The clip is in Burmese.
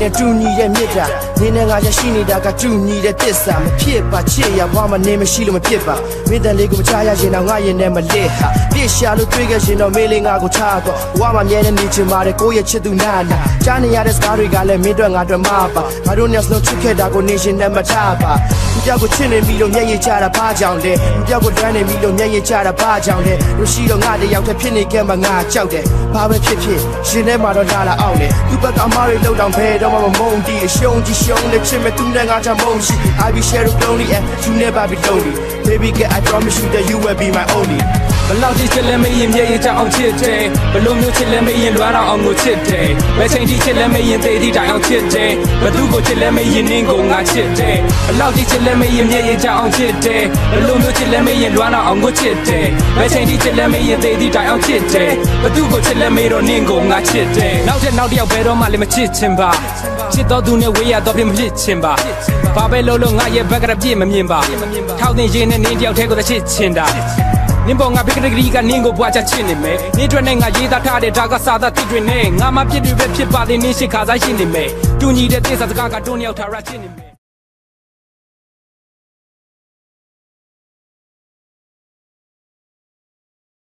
နဲ့တူညီတဲ့မြစ်တာနေနဲ့ငါရရှိနေတာကတူညီတဲ့သစ္စာမဖြစ်ပါချစ်ရဝါမနေမရှိလို့မဖြစ်ပါမင်းတန်လေးကိုမချရရင်တော့ငါရင်နဲ့မလစ်ဟာပြစ်ရှာလို့တွေးခဲ့ရင်တော့မေးလေးငါကိုချတော့ဝါမမြဲတဲ့နေချင်ပါတယ်ကိုရဲ့ချစ်သူနာနာကြားနေရတဲ့စကားတွေကလည်းမင်းတို့ငါတို့မပါငါတို့နဲ့စလုံးချစ်ခဲ့တာကိုနေရှင်နဲ့မထားပါသူပြောက်ကိုချစ်နေပြီလို့မျက်ရည်ချတာဘာကြောင့်လဲသူပြောက်ကိုတန်းနေပြီလို့မျက်ရည်ချတာဘာကြောင့်လဲလို့ရှိတော့ငါတယောက်တည်းဖြစ်နေခဲ့မှငါကြောက်တယ်ဘာပဲဖြစ်ဖြစ်ရှင်ထဲမှာတော့လာလာအောင်လေသူဘက်ကမားတွေလောက်တောင်ဘဲတော့မမုန်းတီးရှုံးကြီးရှုံးနဲ့ချစ်မဲ့သူနဲ့ငါချမုန်းရှိ I be sharing lonely and you never be lonely baby girl I promise you that you will be my only ဘလောက်ထိချစ်လဲမရင်မြေကြီးချအောင်ချစ်တယ်ဘလို့မျိုးချစ်လဲမရင်လွားတော့အောင်ကိုချစ်တယ်ဘယ်ချိန်ထိချစ်လဲမရင်သေးသေးတိုင်အောင်ချစ်တယ်ဘသူကိုချစ်လဲမရင်နင်းကိုငါချစ်တယ်ဘလောက်ထိချစ်လဲမရင်မြေကြီးချအောင်ချစ်တယ်ဘလို့မျိုးချစ်လဲမရင်လွားတော့အောင်ကိုချစ်တယ်ဘယ်ချိန်ထိချစ်လဲမရင်သေးသေးတိုင်အောင်ချစ်တယ်ဘသူကိုချစ်လဲမေတော့နင်းကိုငါချစ်တယ်နောက်တစ်ယောက်ဘယ်တော့မှလည်းမချစ်ချင်ပါချစ်တော်သူနဲ့ဝေးရတော့ပြမဖြစ်ချင်ပါဘာပဲလို့ငါရဲ့ဘက်ကပြည့်မမြင်ပါထောက်တင်ရင်နဲ့နင်းတယောက်တည်းကိုချစ်ချင်တာနင်းပေါ်ငါဘက်ကလေးကနင်းကိုပွားချချစ်နေမယ်နင်းတွေနဲ့ငါရေးသားထားတဲ့ဒါကစာသားတိတွေနဲ့ငါမှပြစ်တွေပဲဖြစ်ပါသေးနင်းရှိခါစားရှိနေမယ်တူညီတဲ့သစ္စာစကားကတွန်းရောက်ထားရချစ်နေမယ်